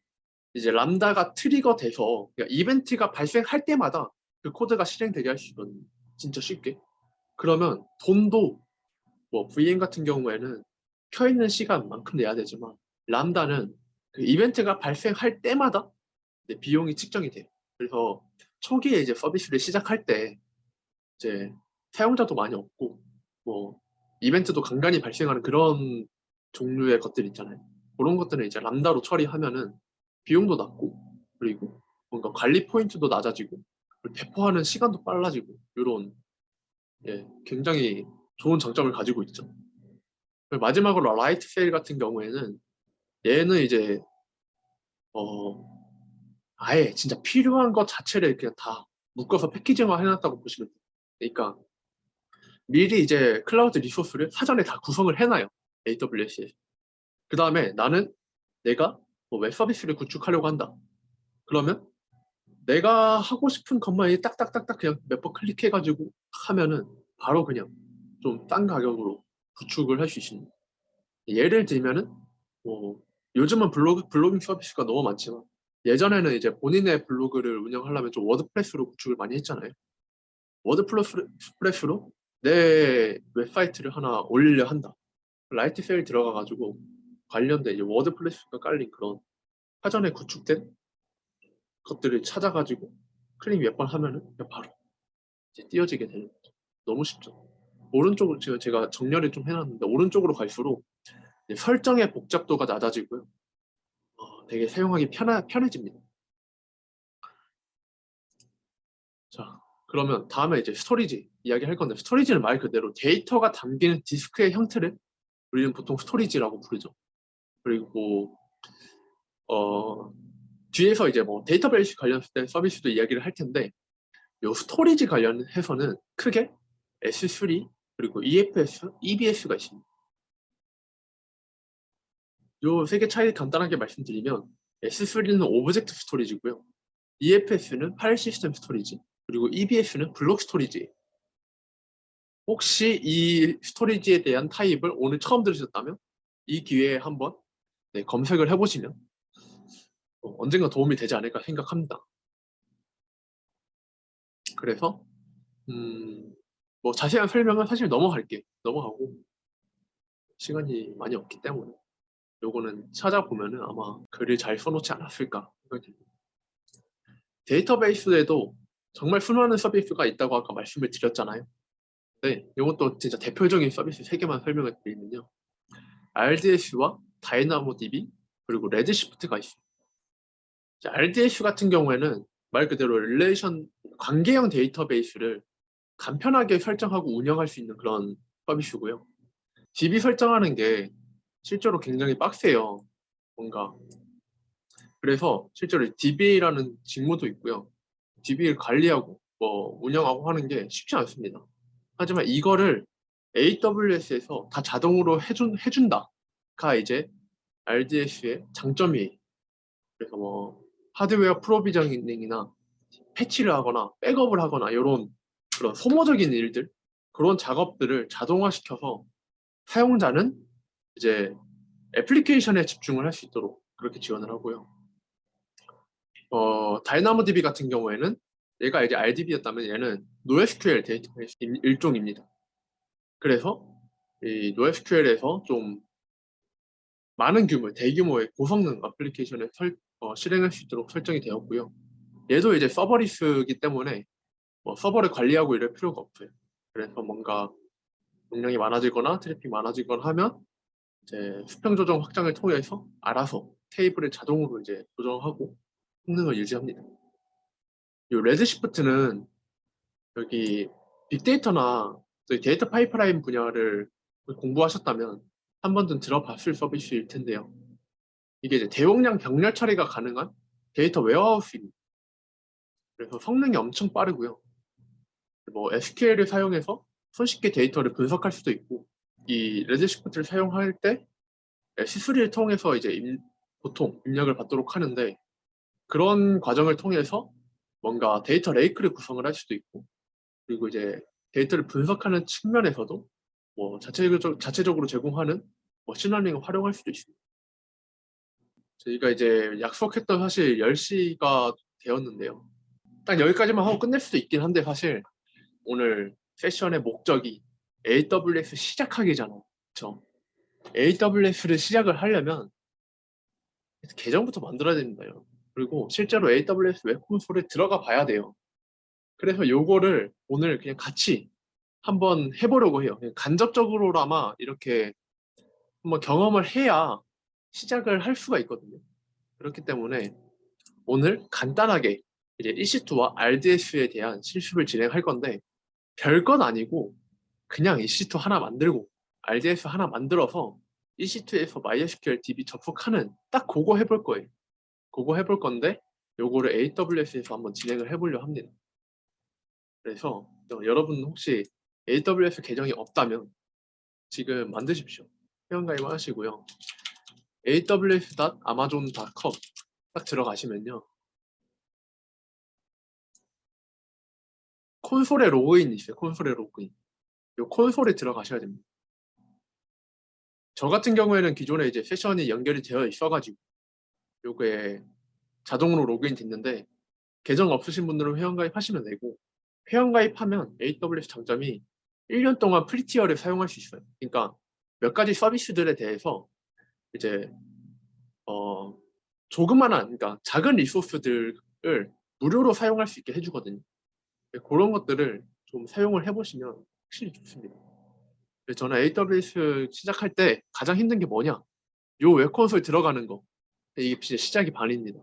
이제 람다가 트리거 돼서 그러니까 이벤트가 발생할 때마다 그 코드가 실행되게 할 수 있거든요. 진짜 쉽게. 그러면 돈도 뭐 VM 같은 경우에는 켜있는 시간만큼 내야 되지만 람다는 그 이벤트가 발생할 때마다 비용이 측정이 돼요. 그래서 초기에 이제 서비스를 시작할 때 이제 사용자도 많이 없고 뭐 이벤트도 간간히 발생하는 그런 종류의 것들 있잖아요. 그런 것들은 이제 람다로 처리하면은 비용도 낮고 그리고 뭔가 관리 포인트도 낮아지고 배포하는 시간도 빨라지고 이런 굉장히 좋은 장점을 가지고 있죠. 마지막으로 라이트 세일 같은 경우에는 얘는 이제 어 아예 진짜 필요한 것 자체를 그냥 다 묶어서 패키징화 해놨다고 보시면 돼요. 그러니까 미리 이제 클라우드 리소스를 사전에 다 구성을 해놔요. AWS에. 그 다음에 나는 내가 뭐웹 서비스를 구축하려고 한다. 그러면 내가 하고 싶은 것만 딱딱딱딱 그냥 몇 번 클릭해가지고 하면은 바로 그냥 좀 싼 가격으로 구축을 할 수 있습니다. 예를 들면은 뭐 요즘은 블로깅 서비스가 너무 많지만 예전에는 이제 본인의 블로그를 운영하려면 좀 워드프레스로 구축을 많이 했잖아요. 워드프레스로 내 웹사이트를 하나 올리려 한다. 라이트 세일 들어가가지고 관련된 이제 워드프레스가 깔린 그런 사전에 구축된 것들을 찾아가지고 클릭 몇 번 하면은 그냥 바로 이제 띄워지게 되는 거죠. 너무 쉽죠. 오른쪽으로 제가 정렬을 좀 해놨는데 오른쪽으로 갈수록 이제 설정의 복잡도가 낮아지고요. 되게 사용하기 편해집니다. 자, 그러면 다음에 이제 스토리지 이야기할 건데 스토리지는 말 그대로 데이터가 담기는 디스크의 형태를 우리는 보통 스토리지라고 부르죠. 그리고 뒤에서 이제 뭐 데이터베이스 관련된 서비스도 이야기를 할 텐데 요 스토리지 관련해서는 크게 S3 그리고 EFS, EBS가 있습니다. 요 세 개 차이 간단하게 말씀드리면 S3는 오브젝트 스토리지고요. EFS는 파일 시스템 스토리지, 그리고 EBS는 블록 스토리지. 혹시 이 스토리지에 대한 타입을 오늘 처음 들으셨다면 이 기회에 한번 검색을 해보시면 언젠가 도움이 되지 않을까 생각합니다. 그래서 뭐 자세한 설명은 사실 넘어가고 시간이 많이 없기 때문에 요거는 찾아보면은 아마 글을 잘 써놓지 않았을까 생각이 듭니다. 데이터베이스에도 정말 수많은 서비스가 있다고 아까 말씀을 드렸잖아요. 네, 이것도 진짜 대표적인 서비스 3개만 설명을 드리면요. RDS와 다이나모DB 그리고 레드시프트가 있습니다. RDS 같은 경우에는 말 그대로 릴레이션 관계형 데이터베이스를 간편하게 설정하고 운영할 수 있는 그런 서비스고요. DB 설정하는 게 실제로 굉장히 빡세요. 뭔가 그래서 실제로 DBA라는 직무도 있고요. DB를 관리하고 뭐 운영하고 하는 게 쉽지 않습니다. 하지만 이거를 AWS에서 다 자동으로 해준다가 이제 RDS의 장점이에요. 그래서 뭐 하드웨어 프로비저닝이나 패치를 하거나 백업을 하거나 이런 그런 소모적인 일들 그런 작업들을 자동화시켜서 사용자는 이제 애플리케이션에 집중을 할 수 있도록 그렇게 지원을 하고요. 다이나모DB 같은 경우에는 얘가 이제 RDB였다면 얘는 NoSQL 데이터베이스 일종입니다. 그래서 이 NoSQL에서 좀 많은 대규모의 고성능 애플리케이션을 실행할 수 있도록 설정이 되었고요. 얘도 이제 서버리스이기 때문에 뭐 서버를 관리하고 이럴 필요가 없어요. 그래서 뭔가 용량이 많아지거나 트래픽 많아지거나 하면 이제 수평 조정 확장을 통해서 알아서 테이블을 자동으로 이제 조정하고 성능을 유지합니다. 이 레드시프트는 여기 빅데이터나 데이터 파이프라인 분야를 공부하셨다면 한 번쯤 들어봤을 서비스일 텐데요. 이게 이제 대용량 병렬 처리가 가능한 데이터 웨어하우스입니다. 그래서 성능이 엄청 빠르고요. 뭐 SQL을 사용해서 손쉽게 데이터를 분석할 수도 있고 이 레드시프트를 사용할 때 S3를 통해서 이제 보통 입력을 받도록 하는데 그런 과정을 통해서 뭔가 데이터 레이크를 구성을 할 수도 있고 그리고 이제 데이터를 분석하는 측면에서도 뭐 자체적으로 제공하는 머신러닝을 활용할 수도 있습니다. 저희가 이제 약속했던 사실 10시가 되었는데요. 딱 여기까지만 하고 끝낼 수도 있긴 한데 사실 오늘 세션의 목적이 AWS 시작하기잖아요. 그렇죠? AWS를 시작을 하려면 계정부터 만들어야 됩니다. 여러분. 그리고 실제로 AWS 웹 콘솔에 들어가 봐야 돼요. 그래서 요거를 오늘 그냥 같이 한번 해보려고 해요. 그냥 간접적으로나마 이렇게 한번 경험을 해야 시작을 할 수가 있거든요. 그렇기 때문에 오늘 간단하게 이제 EC2와 RDS에 대한 실습을 진행할 건데 별건 아니고 그냥 EC2 하나 만들고 RDS 하나 만들어서 EC2에서 MySQL DB 접속하는 딱 그거 해볼 거예요. 그거 해볼 건데 요거를 AWS에서 한번 진행을 해보려 합니다. 그래서 여러분 혹시 AWS 계정이 없다면 지금 만드십시오. 회원가입 하시고요. aws.amazon.com 딱 들어가시면요. 콘솔에 로그인이 있어요. 콘솔에 로그인. 요 콘솔에 들어가셔야 됩니다. 저 같은 경우에는 기존에 이제 세션이 연결이 되어 있어가지고 요게 자동으로 로그인 됐는데 계정 없으신 분들은 회원가입 하시면 되고 회원가입하면 AWS 장점이 1년 동안 프리티어를 사용할 수 있어요. 그러니까 몇 가지 서비스들에 대해서 이제 조그만한 그러니까 작은 리소스들을 무료로 사용할 수 있게 해주거든요. 그런 것들을 좀 사용을 해보시면 확실히 좋습니다. 저는 AWS 시작할 때 가장 힘든 게 뭐냐? 요 웹 콘솔 들어가는 거. 이게 진짜 시작이 반입니다.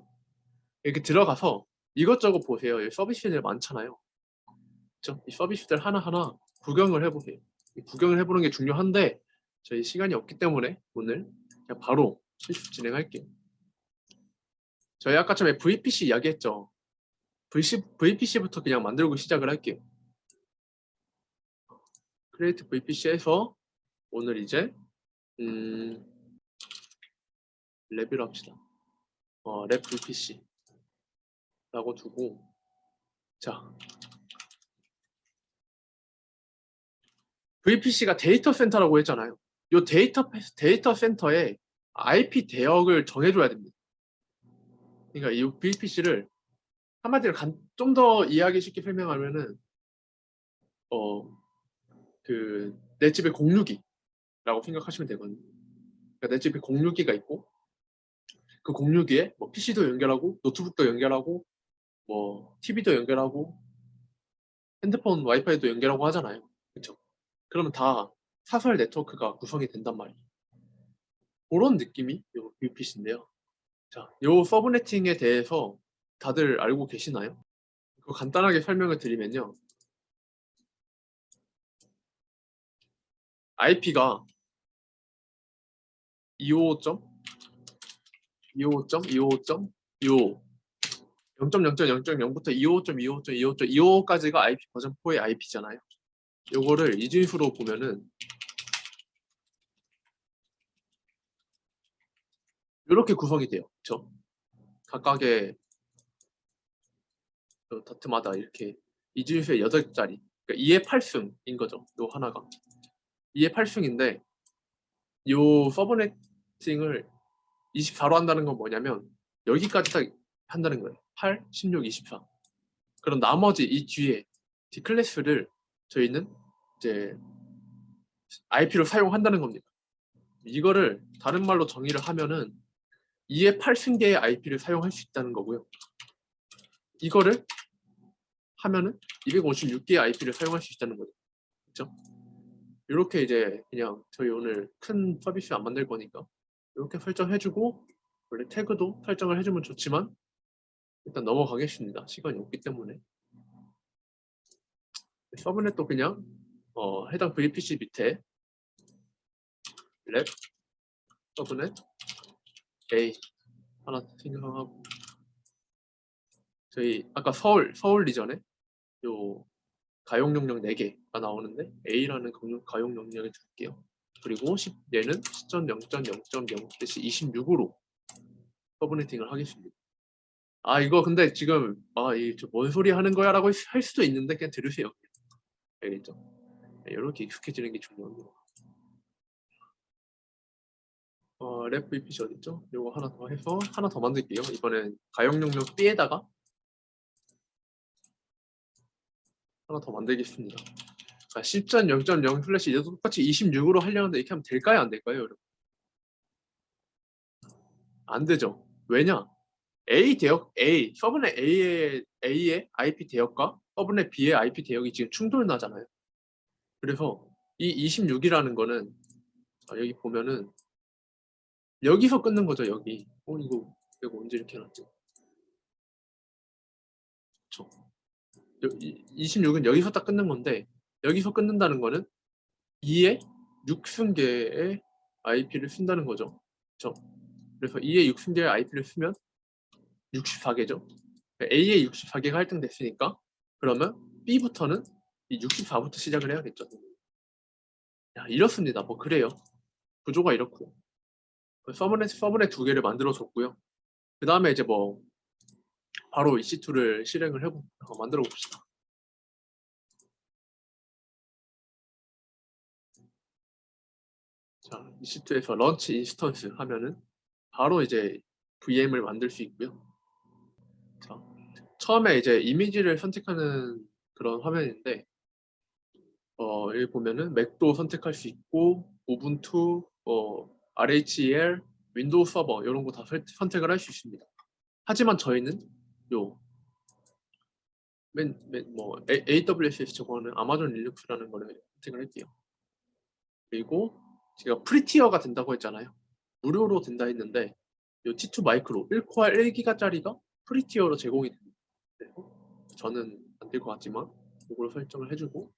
이렇게 들어가서 이것저것 보세요. 여기 서비스들 많잖아요. 그렇죠? 이 서비스들 하나하나 구경을 해보세요. 구경을 해보는 게 중요한데 저희 시간이 없기 때문에 오늘 그냥 바로 실습 진행할게요. 저희 아까 처음에 VPC 이야기했죠. VPC부터 그냥 만들고 시작을 할게요. 크리에이트 VPC에서 오늘 이제 랩을 합시다. 랩 VPC라고 두고 자 VPC가 데이터 센터라고 했잖아요. 이 데이터 센터에 IP 대역을 정해줘야 됩니다. 그러니까 이 VPC를 한마디로 좀 더 이해하기 쉽게 설명하면은 내 집에 공유기라고 생각하시면 되거든요. 그러니까 내 집에 공유기가 있고 그 공유기에 뭐 PC도 연결하고 노트북도 연결하고 뭐 TV도 연결하고 핸드폰 와이파이도 연결하고 하잖아요. 그렇죠? 그러면 다 사설 네트워크가 구성이 된단 말이에요. 그런 느낌이 이 VPC인데요. 자, 이 서브네팅에 대해서 다들 알고 계시나요? 간단하게 설명을 드리면요. IP가 255.255.255.255 0.0.0.0부터 255.255.255.255까지가 IP 버전 4의 IP잖아요. 요거를 이진수로 보면은 이렇게 구성이 돼요. 그렇죠? 각각의 다트마다 이렇게 이진수의 8자리, 그러니까 2의 8승인 거죠. 요 하나가 2의 8승인데 요 서브네팅을 24로 한다는 건 뭐냐면 여기까지 딱 한다는 거예요. 8, 16, 24. 그럼 나머지 이 뒤에 D클래스를 저희는 이제 IP로 사용한다는 겁니다. 이거를 다른 말로 정의를 하면은 2의 8승계의 IP를 사용할 수 있다는 거고요. 이거를 하면은 256개의 IP를 사용할 수 있다는 거죠. 그렇죠? 이렇게 이제 그냥 저희 오늘 큰 서비스 안 만들 거니까 이렇게 설정해주고 원래 태그도 설정을 해주면 좋지만 일단 넘어가겠습니다. 시간이 없기 때문에. 서브넷도 그냥 해당 VPC 밑에 랩 서브넷 A 하나 생성하고 저희 아까 서울 리전에 요 가용 용량 4개가 나오는데 A라는 가용 용량을 줄게요. 그리고 얘는 시점 0.0.0-26으로 서브네팅을 하겠습니다. 이거 근데 지금 뭔 소리 하는 거야 라고 할 수도 있는데 그냥 들으세요. 알겠죠? 이렇게 익숙해지는 게 중요합니다. 랩 VPC 어딨죠? 이거 하나 더 해서 하나 더 만들게요. 이번엔 가용 용량 B에다가 하나 더 만들겠습니다. 10.0.0 얘도 똑같이 26으로 하려는데 이렇게 하면 될까요? 안 될까요? 여러분? 안 되죠. 왜냐? 서브넷 A의 IP 대역과 서브넷 B의 IP 대역이 지금 충돌나잖아요. 그래서 이 26이라는 거는 여기 보면은 여기서 끊는 거죠. 여기. 이거 언제 이렇게 해놨지? 그쵸. 26은 여기서 딱 끊는 건데 여기서 끊는다는 거는 2의 6승계의 IP를 쓴다는 거죠. 그쵸? 그래서 2의 6승계의 IP를 쓰면 64개죠. A의 64개가 할당됐으니까 그러면 B부터는 이 64부터 시작을 해야겠죠. 이렇습니다. 뭐 그래요. 구조가 이렇고 서브넷 2개를 만들어 줬고요. 그 다음에 이제 뭐 바로 EC2를 실행을 만들어 봅시다. 자, EC2에서 런치 인스턴스 하면은 바로 이제 VM을 만들 수 있고요. 자, 처음에 이제 이미지를 선택하는 그런 화면인데 여기 보면은 맥도 선택할 수 있고 우분투, RHEL, 윈도우 서버 이런 거 다 선택을 할 수 있습니다. 하지만 저희는 요 뭐 AWS에서 적어하는 아마존 리눅스라는 거를 선택을 할게요. 그리고 제가 프리티어가 된다고 했잖아요. 무료로 된다 했는데 이 T2 마이크로 1코어 1기가짜리가 프리티어로 제공이 됩니다. 저는 안 될 것 같지만 이걸 설정을 해주고,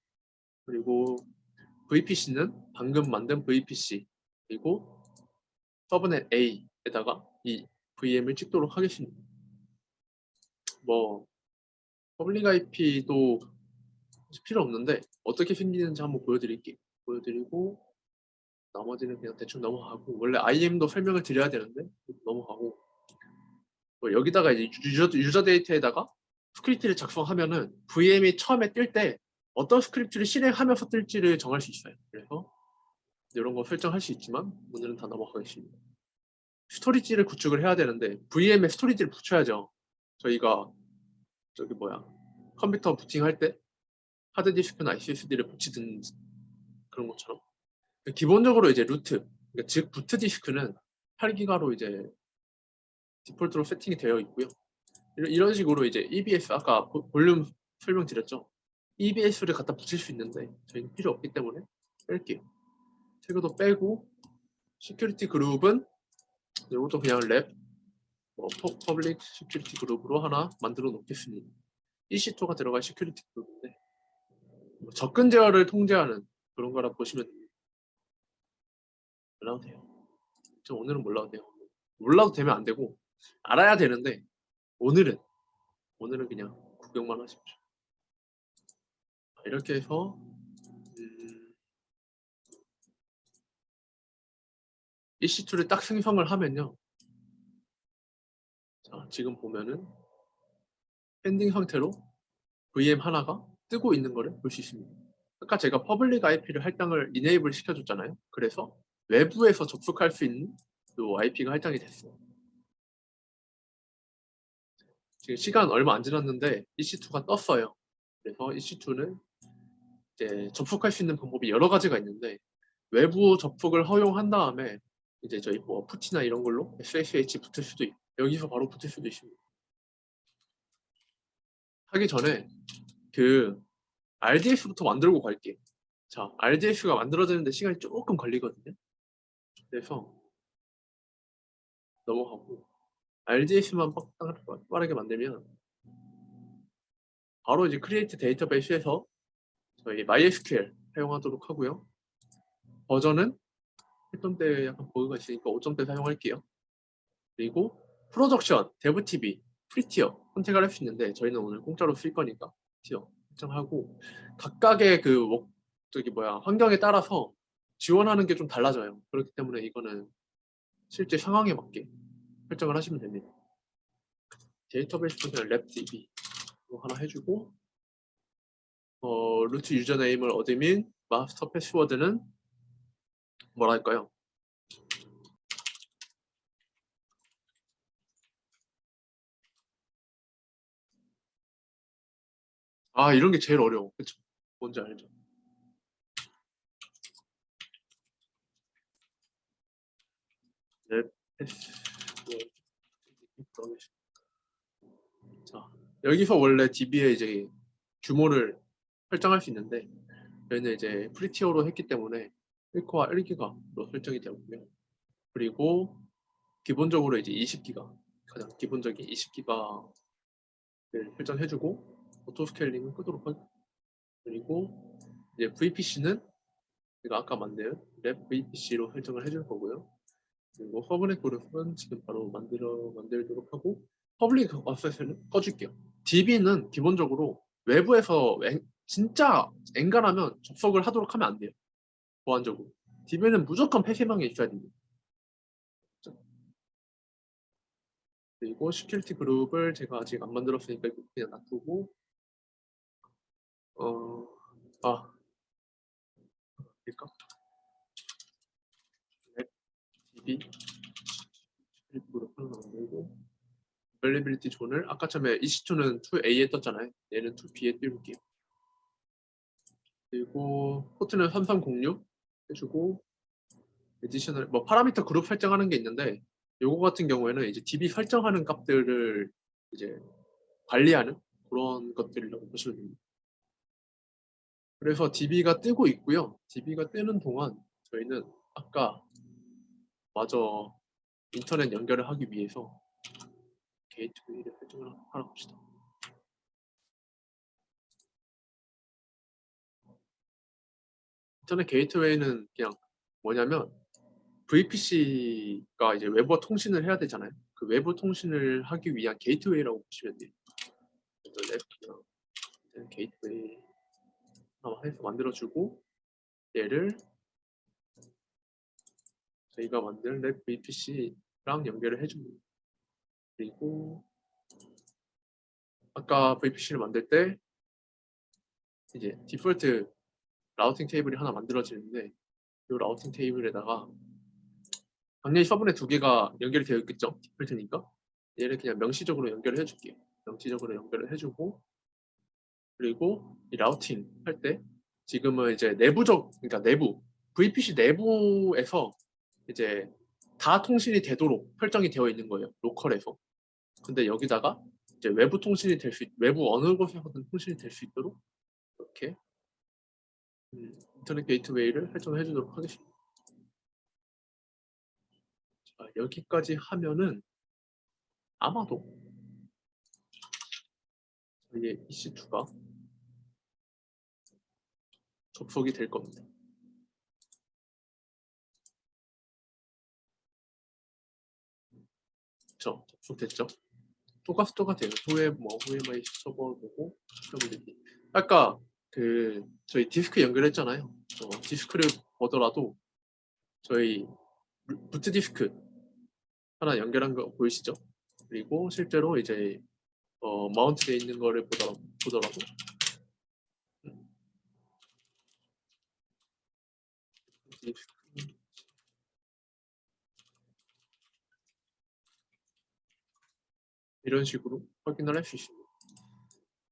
그리고 VPC는 방금 만든 VPC 그리고 서브넷 A에다가 이 VM을 찍도록 하겠습니다. 뭐 퍼블릭 IP도 필요 없는데 어떻게 생기는지 한번 보여드릴게요. 보여드리고 나머지는 그냥 대충 넘어가고, 원래 IM도 설명을 드려야 되는데 넘어가고, 뭐 여기다가 이제 유저 데이터에다가 스크립트를 작성하면은 VM이 처음에 뜰 때 어떤 스크립트를 실행하면서 뜰지를 정할 수 있어요. 그래서 이런 거 설정할 수 있지만 오늘은 다 넘어가겠습니다. 스토리지를 구축을 해야 되는데 VM에 스토리지를 붙여야죠. 저희가 저기 뭐야 컴퓨터 부팅할 때 하드디스크나 SSD를 붙이든 그런 것처럼 기본적으로 이제 루트, 그러니까 즉 부트 디스크는 8기가로 이제 디폴트로 세팅이 되어 있고요. 이런 식으로 이제 EBS 아까 볼륨 설명드렸죠. EBS를 갖다 붙일 수 있는데 저희는 필요 없기 때문에 뺄게요. 태그도 빼고, 시큐리티 그룹은 이것도 그냥 랩 퍼블릭 시큐리티 그룹으로 하나 만들어 놓겠습니다. EC2가 들어갈 시큐리티 그룹인데 뭐 접근 제어를 통제하는 그런 거라 보시면 됩니다. 몰라도 돼요. 저 오늘은 몰라도 돼요. 몰라도 되면 안 되고 알아야 되는데 오늘은 그냥 구경만 하십시오. 이렇게 해서 EC2를 딱 생성을 하면요. 자, 지금 보면은 펜딩 상태로 VM 하나가 뜨고 있는 거를 볼 수 있습니다. 아까 제가 퍼블릭 IP를 할당을 이네이블 시켜줬잖아요. 그래서 외부에서 접속할 수 있는 이 IP가 할당이 됐어요. 지금 시간 얼마 안 지났는데 EC2가 떴어요. 그래서 EC2는 이제 접속할 수 있는 방법이 여러 가지가 있는데 외부 접속을 허용한 다음에 이제 저희 뭐 푸티나 이런 걸로 SSH 붙을 수도 있고 여기서 바로 붙을 수도 있습니다. 하기 전에 그 RDS부터 만들고 갈게요. 자, RDS가 만들어지는데 시간이 조금 걸리거든요. 그래서 넘어가고 RDS만 빠르게 만들면 바로 이제 크리에이트 데이터베이스에서 저희 MySQL 사용하도록 하고요. 버전은 1점대 약간 버그가 있으니까 5점대 사용할게요. 그리고 프로덕션, 데브TV, 프리티어 선택을 할 수 있는데 저희는 오늘 공짜로 쓸 거니까 티어 설정하고 각각의 저기 뭐야 환경에 따라서 지원하는 게 좀 달라져요. 그렇기 때문에 이거는 실제 상황에 맞게 설정을 하시면 됩니다. 데이터베이스 그냥 랩DB 하나 해주고 루트 유저네임을 어드민, 마스터 패스워드는 뭐랄까요? 아, 이런 게 제일 어려워. 그쵸? 뭔지 알죠? 랩 패스워드. 자, 여기서 원래 DB의 이제 규모를 설정할 수 있는데 저희는 이제 프리티어로 했기 때문에 1코어 1기가로 설정이 되었고요. 그리고 기본적으로 이제 20기가 가장 기본적인 20기가를 설정해주고 오토 스케일링은 끄도록 하고, 그리고 이제 VPC는 제가 아까 만든 랩 VPC로 설정을 해줄 거고요. 그리고 서브넷 그룹은 지금 바로 만들도록 하고 퍼블릭 어셋을 꺼줄게요. DB는 기본적으로 외부에서 진짜 엔간하면 접속을 하도록 하면 안 돼요. 보안적으로. DB는 무조건 폐쇄망에 있어야 됩니다. 그리고 시큐리티 그룹을 제가 아직 안 만들었으니까 이거 그냥 놔두고 그러니까 DB 시큐리티 그룹 하나 만들고 availability 존을 아까 처음에 EC2는 2A에 떴잖아요. 얘는 2B에 띄울게요. 그리고 포트는 3306 해주고 에디셔널 뭐 파라미터 그룹 설정하는 게 있는데 요거 같은 경우에는 이제 DB 설정하는 값들을 이제 관리하는 그런 것들이라고 보시면 됩니다. 그래서 DB가 뜨고 있고요. DB가 뜨는 동안 저희는 아까 마저 인터넷 연결을 하기 위해서 게이트웨이를 설정을 하러 갑시다. 인터넷 게이트웨이는 그냥 뭐냐면 VPC가 이제 외부와 통신을 해야 되잖아요. 그 외부 통신을 하기 위한 게이트웨이라고 보시면 돼요. 그래서 랩 게이트웨이 하나 해서 만들어주고 얘를 저희가 만든 랩 VPC랑 연결을 해줍니다. 그리고 아까 VPC를 만들 때 이제 디폴트 라우팅 테이블이 하나 만들어지는데 이 라우팅 테이블에다가 당연히 서브넷 두 개가 연결이 되어 있겠죠. 디폴트니까 얘를 그냥 명시적으로 연결을 해줄게요. 명시적으로 연결을 해주고 그리고 이 라우팅 할 때 지금은 이제 그러니까 내부 VPC 내부에서 이제 다 통신이 되도록 설정이 되어 있는 거예요. 로컬에서. 근데 여기다가 이제 외부 통신이 외부 어느 곳에서든 통신이 될 수 있도록 이렇게 인터넷 게이트웨이를 설정해 주도록 하겠습니다. 자, 여기까지 하면은 아마도 저희의 EC2가 접속이 될 겁니다. 그렇죠? 접속됐죠? 똑같아요. 후에 서버 보고 아까 저희 디스크 연결했잖아요. 디스크를 보더라도 저희 부트 디스크 하나 연결한 거 보이시죠? 그리고 실제로 이제 마운트되어 있는 거를 보더라도 이런 식으로 확인을 할 수 있습니다.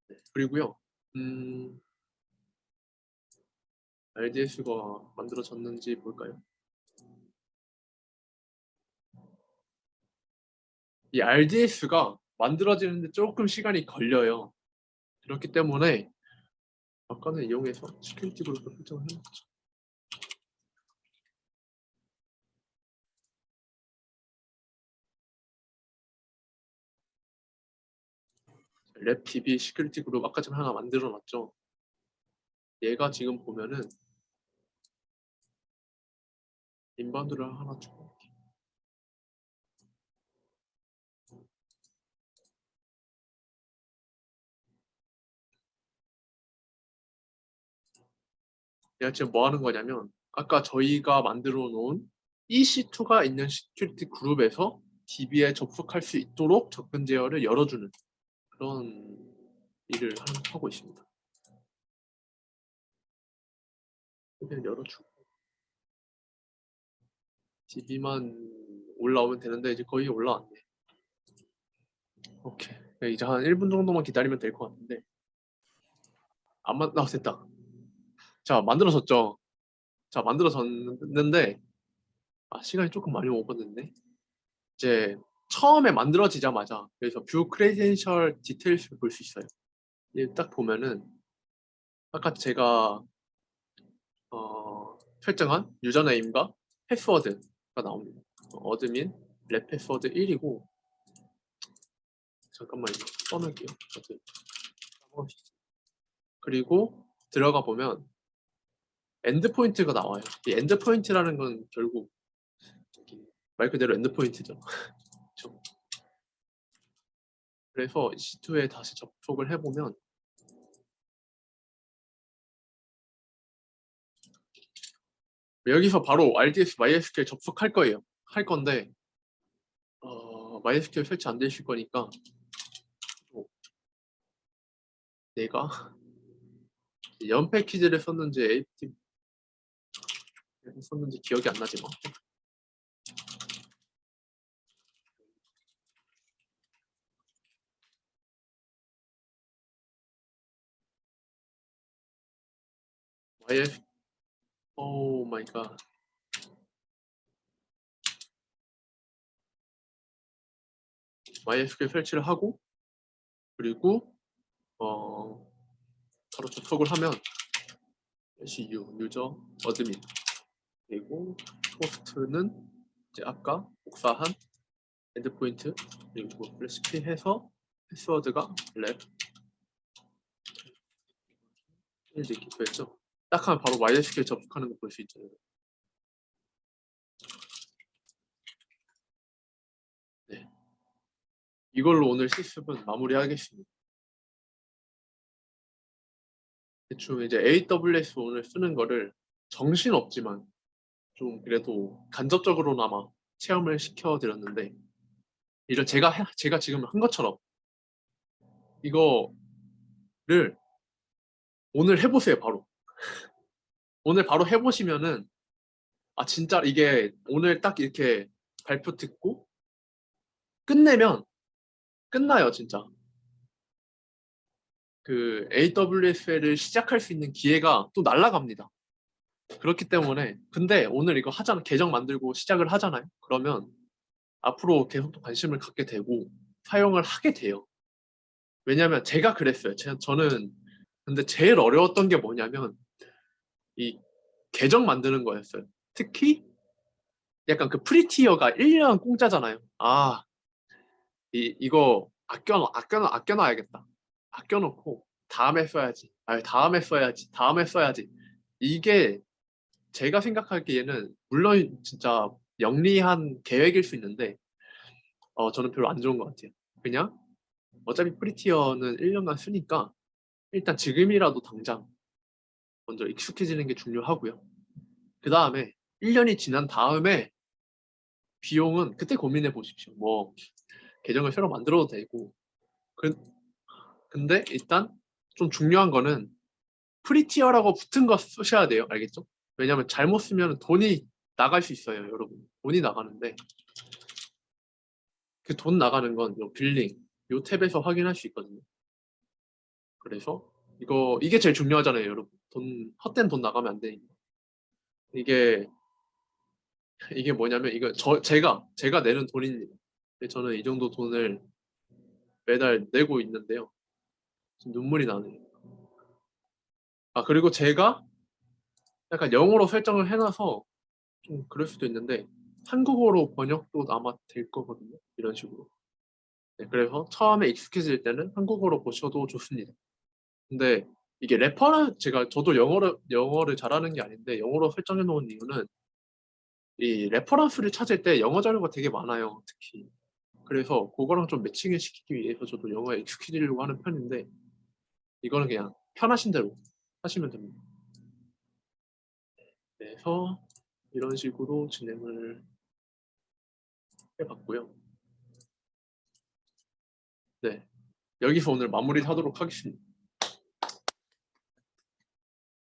네, 그리고요, RDS가 만들어졌는지 볼까요? 이 RDS가 만들어지는데 조금 시간이 걸려요. 그렇기 때문에 아까는 이용해서 시큐리티 그룹을 설정을 해놓죠. 랩DB 시큐리티 그룹 아까 전에 하나 만들어 놨죠. 얘가 지금 보면은 인바운드를 하나 주고 얘가 지금 뭐 하는 거냐면 아까 저희가 만들어 놓은 EC2가 있는 시큐리티 그룹에서 DB에 접속할 수 있도록 접근 제어를 열어주는 그런 일을 하고 있습니다. 그냥 열어주고 DB만 올라오면 되는데 이제 거의 올라왔네. 오케이. 이제 한 1분 정도만 기다리면 될 것 같은데 됐다. 자, 만들어졌죠. 자, 만들어졌는데 시간이 조금 많이 오버됐네. 이제 처음에 만들어지자마자 그래서 뷰 크레덴셜 디테일스를 볼 수 있어요. 딱 보면은 아까 제가 설정한 유저네임과 패스워드가 나옵니다. 어드민 랩 패스워드 1이고 잠깐만 이거 써놓을게요. 그리고 들어가 보면 엔드포인트가 나와요. 이 엔드포인트라는 건 결국 말 그대로 엔드포인트죠. 그렇죠? 그래서 EC2에 다시 접속을 해보면 여기서 바로 RDS MySQL 접속할 거예요. 할 건데 MySQL 설치 안 되실 거니까 내가 연 패키지를 썼는지 APT 썼는지 기억이 안 나지만 MySQL 오 마이 갓 MySQL 설치를 하고 그리고 바로 접속을 하면 cu 유저 어드민 그리고 호스트는 이제 아까 복사한 엔드포인트 그리고 레시피 해서 패스워드가 랩 1 기표했죠. 딱 하면 바로 MySQL 접속하는 거 볼 수 있잖아요. 네. 이걸로 오늘 실습은 마무리하겠습니다. 대충 이제 AWS 오늘 쓰는 거를 정신없지만 좀 그래도 간접적으로나마 체험을 시켜드렸는데 이런 제가 지금 한 것처럼 이거를 오늘 해보세요. 바로 오늘 바로 해보시면은 아 진짜 이게 오늘 딱 이렇게 발표 듣고 끝내면 끝나요 진짜. 그 AWS를 시작할 수 있는 기회가 또 날아갑니다. 그렇기 때문에 근데 오늘 이거 하잖아 계정 만들고 시작을 하잖아요. 그러면 앞으로 계속 또 관심을 갖게 되고 사용을 하게 돼요. 왜냐면 제가 그랬어요. 저는 근데 제일 어려웠던 게 뭐냐면 이 계정 만드는 거였어요. 특히 약간 그 프리티어가 1년 공짜잖아요. 아, 이거 아껴놔야겠다. 아껴놓고 다음에 써야지. 아, 다음에 써야지. 다음에 써야지. 이게 제가 생각하기에는 물론 진짜 영리한 계획일 수 있는데 저는 별로 안 좋은 것 같아요. 그냥 어차피 프리티어는 1년간 쓰니까 일단 지금이라도 당장 먼저 익숙해지는 게 중요하고요. 그 다음에 1년이 지난 다음에 비용은 그때 고민해 보십시오. 뭐 계정을 새로 만들어도 되고 그, 근데 일단 좀 중요한 거는 프리티어라고 붙은 거 쓰셔야 돼요. 알겠죠? 왜냐면 잘못 쓰면 돈이 나갈 수 있어요. 여러분 돈이 나가는데 그 돈 나가는 건 요 빌링 요 탭에서 확인할 수 있거든요. 그래서 이게 제일 중요하잖아요. 여러분 돈 헛된 돈 나가면 안 되니까 이게 뭐냐면 이거 제가 내는 돈입니다. 저는 이 정도 돈을 매달 내고 있는데요. 지금 눈물이 나네요. 아 그리고 제가 약간 영어로 설정을 해놔서 좀 그럴 수도 있는데 한국어로 번역도 아마 될 거거든요. 이런 식으로. 네, 그래서 처음에 익숙해질 때는 한국어로 보셔도 좋습니다. 근데 이게 저도 영어를 잘하는 게 아닌데 영어로 설정해 놓은 이유는 이 레퍼런스를 찾을 때 영어 자료가 되게 많아요. 특히. 그래서 그거랑 좀 매칭을 시키기 위해서 저도 영어에 익숙해지려고 하는 편인데 이거는 그냥 편하신 대로 하시면 됩니다. 그래서 이런 식으로 진행을 해봤고요. 네, 여기서 오늘 마무리 하도록 하겠습니다.